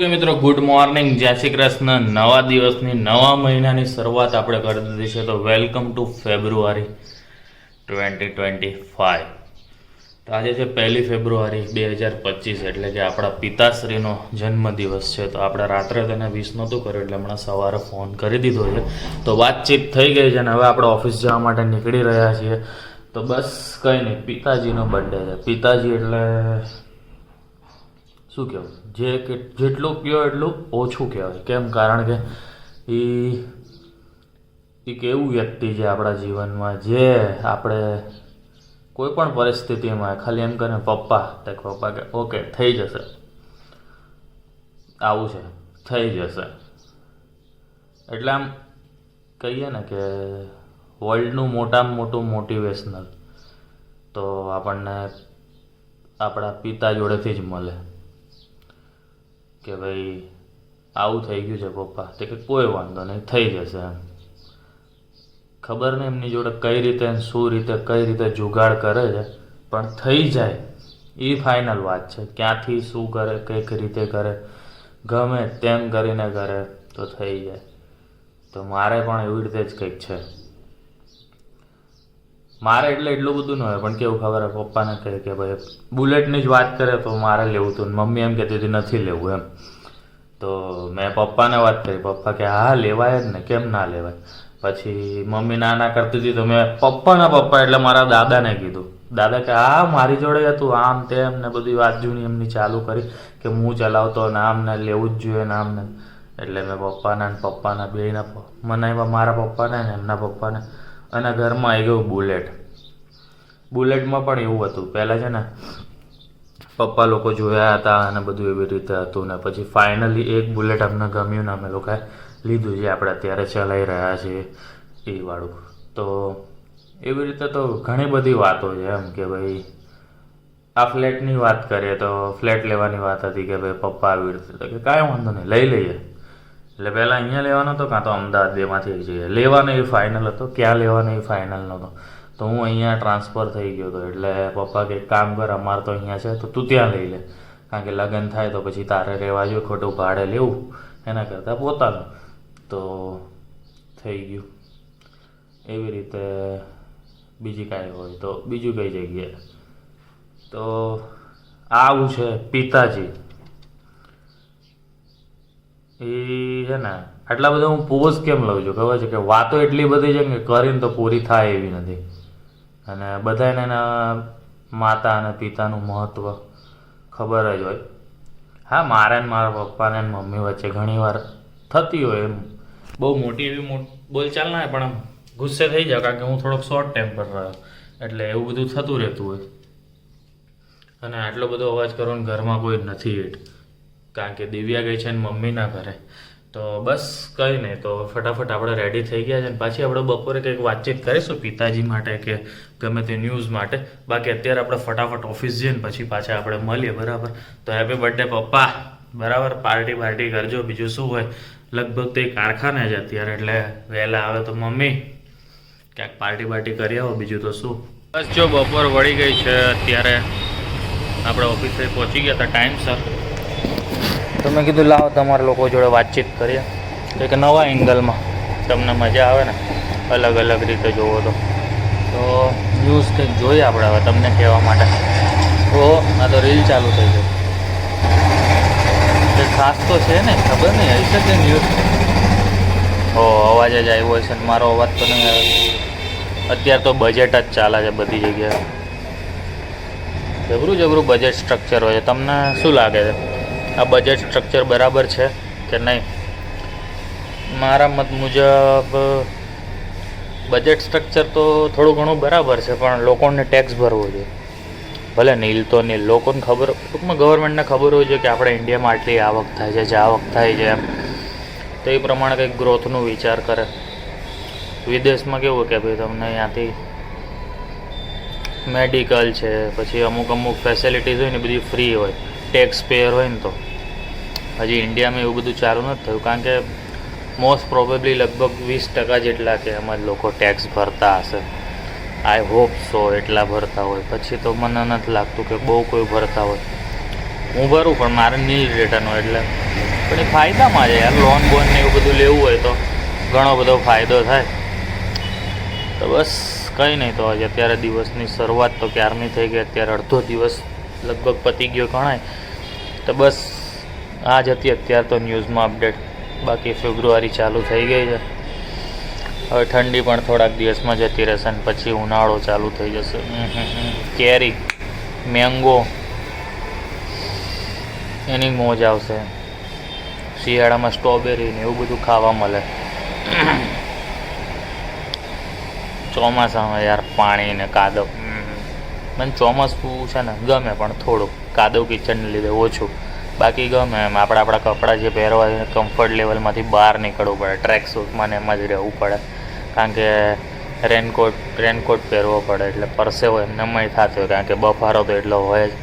Okay મિત્રો, good morning, જય શ્રી કૃષ્ણ. નવા દિવસની નવા મહિનાની શરૂઆત આપણે કરી દીધી છે. તો વેલકમ ટુ ફેબ્રુઆરી 2025. તો આજે છે 1 ફેબ્રુઆરી 2025, એટલે કે આપણા પિતાશ્રીનો જન્મદિવસ છે. તો આપણે રાત્રે તેને વિશ નહોતું કર્યું, એટલે હમણાં સવારે ફોન કરી દીધો છે. તો વાતચીત થઈ ગઈ છે અને હવે આપણે ઓફિસ જવા માટે નીકળી રહ્યા છીએ. તો બસ કંઈ નહીં, પિતાજીનો બર્થડે છે. પિતાજી એટલે શું કહેવું, જેટલું કહો એટલું ઓછું કહેવાય. કેમ? કારણ કે એ એક એવું વ્યક્તિ છે આપણા જીવનમાં, જે આપણે કોઈ પણ પરિસ્થિતિમાં ખાલી એમ કરે પપ્પા, તો પપ્પા કે ઓકે થઈ જશે, આવું છે, થઈ જશે. એટલે આમ કહીએ ને કે વર્લ્ડનું મોટામાં મોટું મોટિવેશનલ તો આપણને આપણા પિતા જોડેથી જ મળે કે ભાઈ આવું થઈ ગયું છે પપ્પા, તો કે કોઈ વાંધો નહીં, થઈ જશે. એમ ખબર નહીં એમની જોડે કઈ રીતે શું રીતે કઈ રીતે જુગાડ કરે છે, પણ થઈ જાય એ ફાઇનલ વાત છે. ક્યાંથી શું કરે, કઈક રીતે કરે, ગમે તેમ કરીને કરે તો થઈ જાય. તો મારે પણ એવી રીતે જ કંઈક છે. મારે એટલે એટલું બધું ન હોય, પણ કેવું ખબર હોય, પપ્પાને કહે કે ભાઈ બુલેટની જ વાત કરે તો મારે લેવું હતું, મમ્મી એમ કહેતી હતી નથી લેવું એમ. તો મેં પપ્પાને વાત કરી, પપ્પા કે હા લેવાય જ ને, કેમ ના લેવાય. પછી મમ્મી ના કરતી હતી, તો મેં પપ્પા એટલે મારા દાદાને કીધું. દાદા કે હા મારી જોડે હતું, આમ તેમ ને બધી વાત જૂની એમની ચાલુ કરી કે હું ચલાવતો ને આમ ને લેવું જ જોઈએ ને આમ ને. એટલે મેં પપ્પાના બેયના મનાવ્યા, મારા પપ્પાને ને એમના પપ્પાને. અને ઘરમાં આવી ગયું બુલેટ. બુલેટમાં પણ એવું હતું, પહેલાં છે ને પપ્પા લોકો જોયા હતા અને બધું એવી રીતે હતું ને પછી ફાઇનલી એક બુલેટ અમને ગમ્યું ને અમે લોકોએ લીધું, જે આપણે અત્યારે ચલાવી રહ્યા છીએ એ વાળું. તો એવી રીતે તો ઘણી બધી વાતો છે એમ કે ભાઈ આ ફ્લેટની વાત કરીએ તો ફ્લેટ લેવાની વાત હતી કે ભાઈ પપ્પા આવી રીતે કે કાંઈ વાંધો નહીં લઈ લઈએ. એટલે પહેલાં અહીંયા લેવાનો હતો, કાં તો અમદાવાદ, બેમાંથી જઈએ. લેવાનો એ ફાઇનલ હતો, ક્યાં લેવાનો એ ફાઇનલ નહોતો. તો હું અહીંયા ટ્રાન્સફર થઈ ગયો હતો. એટલે પપ્પા કે કામ કર, અમારે તો અહીંયા છે તો તું ત્યાં લઈ લે, કારણ કે લગ્ન થાય તો પછી તારે રહેવા જોઈએ, ખોટું ભાડે લેવું એના કરતાં પોતાનું. તો થઈ ગયું એવી રીતે. બીજી કાંઈ હોય તો બીજું કઈ જગ્યાએ. તો આવું છે પિતાજી. એ છે ને આટલા બધા હું પોઝ કેમ લઉં છું ખબર છે કે વાતો એટલી બધી છે કે કરીને તો પૂરી થાય એવી નથી. અને બધાને એના માતા અને પિતાનું મહત્ત્વ ખબર જ હોય. હા, મારે ને મારા પપ્પાને ને મમ્મી વચ્ચે ઘણી વાર થતી હોય એમ, બહુ મોટી એવી બોલચાલ ના હોય, પણ આમ ગુસ્સે થઈ જાય કારણ કે હું થોડોક શોર્ટ ટેમ્પર રહ્યો, એટલે એવું બધું થતું રહેતું હોય. અને આટલો બધો અવાજ કરવાનો ઘરમાં કોઈ નથી એટ, કારણ કે દિવ્યા ગઈ છે ને મમ્મીના ઘરે. તો બસ કંઈ નહીં, તો ફટાફટ આપણે રેડી થઈ ગયા છે ને પાછી આપણે બપોરે કંઈક વાતચીત કરીશું પિતાજી માટે કે ગમે તે ન્યૂઝ માટે. બાકી અત્યારે આપણે ફટાફટ ઓફિસ જઈએ ને પછી પાછા આપણે મળીએ, બરાબર? તો હેપી બર્થડે પપ્પા, બરાબર? પાર્ટી કરજો, બીજું શું હોય. લગભગ તો એ કારખાને જ અત્યારે, એટલે વહેલા આવે તો મમ્મી ક્યાંક પાર્ટી કરી આવો, બીજું તો શું. બસ જો બપોર વળી ગઈ છે, અત્યારે આપણે ઓફિસે પહોંચી ગયા હતા ટાઈમસર. તો મેં કીધું લાવો તમારા લોકો જોડે વાતચીત કરીએ એક નવા એંગલમાં, તમને મજા આવે ને અલગ અલગ રીતે જોવો તો ન્યૂઝ કંઈક જોઈએ આપણે હવે તમને કહેવા માટે. તો આ તો રીલ ચાલુ થઈ ગઈ, કંઈક ખાસ તો છે ને, ખબર નહીં આવી શકે ન્યૂઝ. અવાજ જ આવ્યો છે ને મારો અવાજ તો નહીં આવે. અત્યારે તો બજેટ જ ચાલે છે બધી જગ્યાએ, જબરું બજેટ સ્ટ્રક્ચર હોય છે. તમને શું લાગે છે આ બજેટ સ્ટ્રક્ચર બરાબર છે કે નહીં? મારા મત મુજબ બજેટ સ્ટ્રક્ચર તો થોડું ઘણું બરાબર છે, પણ લોકોને ટેક્સ ભરવો જોઈએ. ભલે નીલ તો નીલ, લોકોને ખબર, ટૂંકમાં ગવર્મેન્ટને ખબર હોય છે કે આપણે ઇન્ડિયામાં આટલી આવક થાય છે, જાવક થાય છે એમ, તો એ પ્રમાણે કંઈક ગ્રોથનું વિચાર કરે. વિદેશમાં કેવું કે ભાઈ તમને અહીંયાથી મેડિકલ છે, પછી અમુક ફેસિલિટીઝ હોય ને બધી ફ્રી હોય, ટેક્સ પેયર હોય ને. તો હજી ઇન્ડિયામાં એવું બધું ચાલુ નથી થયું, કારણ કે મોસ્ટ પ્રોબેબલી લગભગ 20% જેટલા કે એમાં જ લોકો ટેક્સ ભરતા હશે. આઈ હોપ સો એટલા ભરતા હોય, પછી તો મને નથી લાગતું કે બહુ કોઈ ભરતા હોય. હું ભરું પણ મારે નીલ રિટર્ન હોય, એટલે પણ એ ફાયદામાં છે યાર, લોન બોન ને એવું બધું લેવું હોય તો ઘણો બધો ફાયદો થાય. તો બસ કંઈ નહીં, તો આજે અત્યારે દિવસની શરૂઆત તો ક્યારની થઈ ગઈ, અત્યારે અડધો દિવસ લગભગ પતી ગયો ગણાય. તો બસ આ જ હતી અત્યારે તો ન્યૂઝમાં અપડેટ. બાકી ફેબ્રુઆરી ચાલુ થઈ ગઈ છે, હવે ઠંડી પણ થોડાક દિવસમાં જતી રહેશે ને પછી ઉનાળો ચાલુ થઈ જશે. કેરી, મેંગો એની મોજ આવશે. શિયાળામાં સ્ટ્રોબેરી ને એવું બધું ખાવા મળે. ચોમાસામાં યાર પાણી ને કાદવ, મને ચોમાસું છે ને ગમે, પણ થોડુંક કાદવ કિચડને લીધે ઓછું. બાકી ગમે એમ આપણા કપડાં જે પહેરવા કમ્ફર્ટ લેવલમાંથી બહાર નીકળવું પડે. ટ્રેક સૂટમાં ને એમાં જ રહેવું પડે, કારણ કે રેનકોટ પહેરવો પડે, એટલે પરસેવો એમનેમય થતો હોય, કારણ કે બફારો તો એટલો હોય જ.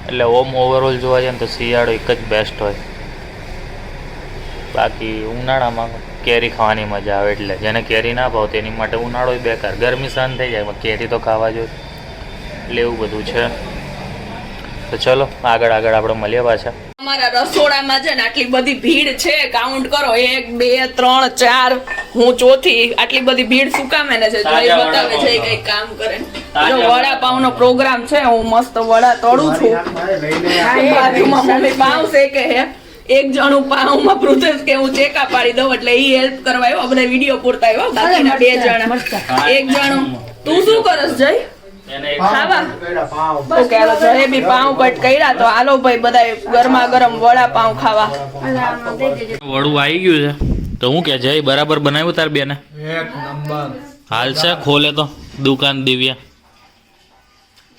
એટલે ઓમ ઓવરઓલ જોવા જઈએ ને તો શિયાળો એક જ બેસ્ટ હોય. બાકી ઉનાળામાં કેરી ખાવાની મજા આવે, એટલે જેને કેરી ના ભાવતી એની માટે ઉનાળો બેકાર. ગરમી સહન થઈ જાય, કેરી તો ખાવા જોઈએ. એટલે એવું બધું છે. તો ચલો આગળ આપણે મળીએ પાછા. અમારા રસોડામાં છે ને આટલી બધી ભીડ છે, કાઉન્ટ કરો 1 2 3 4, હું ચોથી. આટલી બધી ભીડ શું કામે ને છે, જો એ બતાવે છે કઈ કામ કરે. જો વડાપાવનો પ્રોગ્રામ છે, હું મસ્ત વડા તળું છું. બાજુમાં મમ્મી પાવ શેકે છે. એક જણું પાવમાં પ્રોસેસ કે હું ચેકા પાડી દઉં, એટલે ઈ હેલ્પ કરવા આવ્યો. બધા વિડીયો પૂરતા આવ્યો, બાકીના 2 જણા. એક જણું તું શું કરસ જય? ખાવા ઓકે, હાલો જલેબી પાઉં કટ કર્યા, તો હાલો ભાઈ બધા ગરમા ગરમ વડા પાઉં ખાવા. વડું આવી ગયું છે, તો હું કે જય બરાબર બનાવ્યું તાર બેને? એક નંબર. હાલ છે ખોલે તો દુકાન. દિવ્યા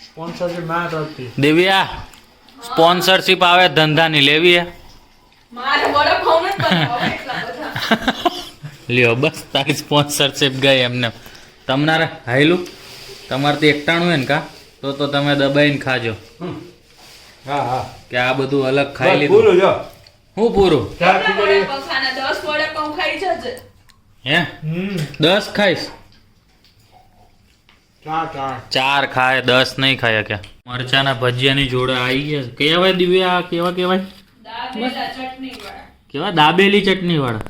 સ્પોન્સરશિપ ના કરતી. દિવ્યા સ્પોન્સરશિપ આવે ધંધાની લેવી હે? મારે વડા પાઉં જ બનાવવા એટલા બધા. લ્યો બસ તારી સ્પોન્સરશિપ ગઈ એમને. તમારે હાઈલું તમારથી એકટાણું હોય ને કા, તો તમે દબાઈને ખાજો. હા હા, કે આ બધું અલગ ખાઈ લીધું. પૂરું જો. હું પૂરું? કેટલા વડા પાઉં ખાના? 10 વડા પાઉં ખાઈ જજે. હે 10 ખાઈશ? 4 ખાય, 10 નહીં ખાય. કે મરચાના ભજીયાની જોડે આવી ગયા. કેવાય દિવ્યા? કેવા કેવાય? દાબેલા ચટણી વાળા. કેવા? દાબેલી ચટણી વાળા.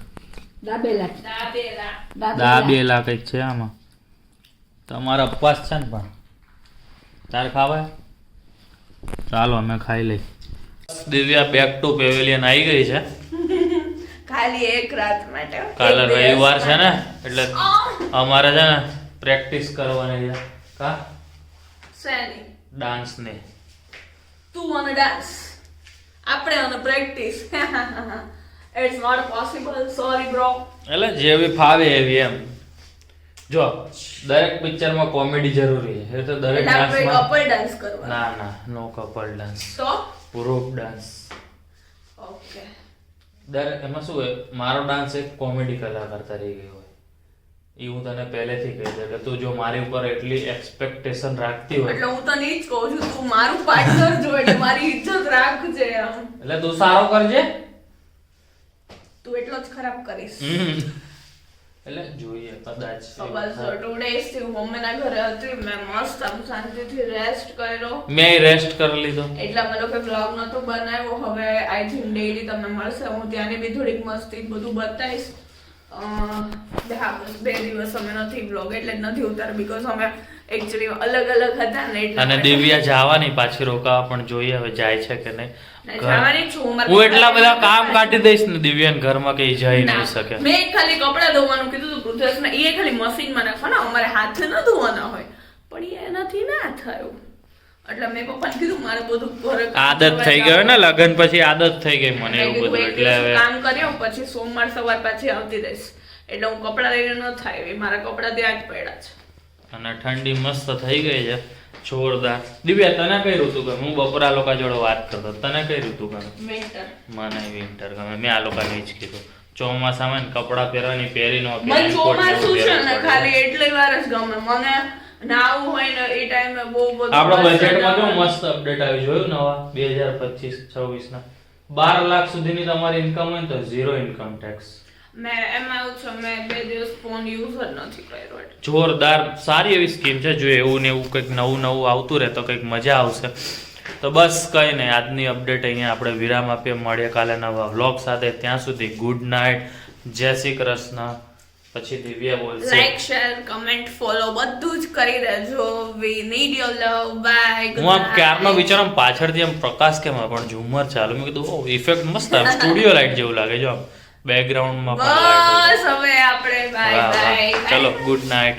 દાબેલા કંઈક છે આમાં. તમારા ઉપવાસ છે ને પણ તાર ખાવાય? ચાલો અમે ખાઈ લઈ. દિવ્યા બેક ટુ પેવેલિયન આવી ગઈ છે. ખાલી એક રાત માટે. કાલે રવિવાર છે ને, એટલે અમારે છે ને પ્રેક્ટિસ કરવાની છે. કા શેની? ડાન્સની. તું અને ડાન્સ, આપણે અને practice. It's not possible, sorry bro. એટલે જેવી ફાવે એવી એમ. જો દરેક પિક્ચરમાં કોમેડી જરૂરી છે, એ તો દરેક ડાન્સમાં. કપલ ડાન્સ કરવા? ના નો કપલ ડાન્સ, તો ગ્રુપ ડાન્સ. ઓકે. એમાં શું હોય, મારો ડાન્સ એક કોમેડી કલાકાર તરીકે હોય, એ હું તને પહેલેથી કહી દઉં કે તું જો મારી ઉપર એટલી એક્સપેક્ટેશન રાખતી હોય, એટલે હું તને ઈ જ કહું છું, તું મારું પાર્ટનર જો, એટલે મારી ઇજ્જત રાખજે. એટલે તું સારો કરજે, તું એટલો જ ખરાબ કરીશ. એટલે જોઈએ કદાચ. બસ 2 days થી હું મમ્મીના ઘરે હતી, મેં મસ્ત આમ શાંતિથી રેસ્ટ કર્યો. મેં રેસ્ટ કરી લીધો, એટલે અમે લોકો વ્લોગ નતો બનાવ્યો. હવે આઈ થિંક ડેઈલી તમને મળશે, હું ત્યાંની બી થોડીક મસ્તી બધું બતાવીશ. હા બસ 2 દિવસ અમે નથી વ્લોગ એટલે જ નથી ઉતાર, બીકોઝ અમે એકચ્યુઅલી અલગ હતા ને એટલે. અને દિવ્યા જવાની પાછી રોકાવા, પણ જોઈએ હવે જાય છે કે નહીં. જવાની છું હું એટલા બધા કામ કાઢી દઈશ ને દિવ્યાન ઘરમાં કઈ જઈ નહીં શકે. મેં ખાલી કપડા ધોવાનું કીધું હતું પૃથ્વીને, એ ખાલી મશીનમાં નાખવાના, અમારે હાથે ન ધોવાના હોય, પણ એનાથી ના થયું. એટલે મેં પપ્પાને કીધું મારે બધું ઘરે આદત થઈ ગયો ને, લગન પછી આદત થઈ ગઈ મને એવું બધું. એટલે હવે કામ કર્યો પછી સોમવાર સવાર પાછી આવતી રહીશ, એટલે હું કપડા લઈને ન થાય એ મારા કપડા ત્યાં જ પડ્યા છે. અને ઠંડી મસ્ત થઈ ગઈ છે, જોરદાર. દિવ્યા તને કઈ ઋતુ ગમે? હું બપોરા લોકો જોડે વાત કરતો, તને કઈ ઋતુ ગમે? વિન્ટર. મને વિન્ટર ગમે. મેં આ લોકોને જ કીધું ચોમાસામાં કપડા પહેરવાની પહેરી નો. મને ચોમાસું છે ને ખાલી એટલી વાર જ ગમે. મને નાવું હોય ને એ ટાઈમે બહુ બધું. આપણા બજેટમાં કેવું મસ્ત અપડેટ આવી, જોયું નવા 2025-26 ના 12 લાખ સુધીની તમારી ઇન્કમ હોય ને તો 0 ઇન્કમ ટેક્સ. મેં એમાં એવું છે, મેં 2 દિવસ ફોન યુઝ જ નથી કર્યો. જોરદાર સારી એવી સ્કીમ છે. જો એવું ને એવું કંઈક નવું આવતું રહે તો કંઈક મજા આવશે. તો બસ કંઈ નહીં, આજની અપડેટ અહીંયા આપણે વિરામ આપીએ, મળીએ કાલે નવા વ્લોગ સાથે. ત્યાં સુધી ગુડ નાઇટ, જય શ્રી કૃષ્ણ. પછી દિવ્યા બોલશે લાઈક શેર કમેન્ટ ફોલો બધું જ કરી દેજો. We need your love. Bye. હું આમ ક્યારનો વિચારું પાછળથી આમ પ્રકાશ કેમ આવે પણ ઝુમર ચાલુ, મેં કીધું ઇફેક્ટ મસ્ત આવે, સ્ટુડિયો લાઈટ જેવું લાગે જો આમ બેકગ્રાઉન્ડમાં પણ light હોય. બસ હવે આપણે બાય બાય. ચલો ગુડ નાઇટ.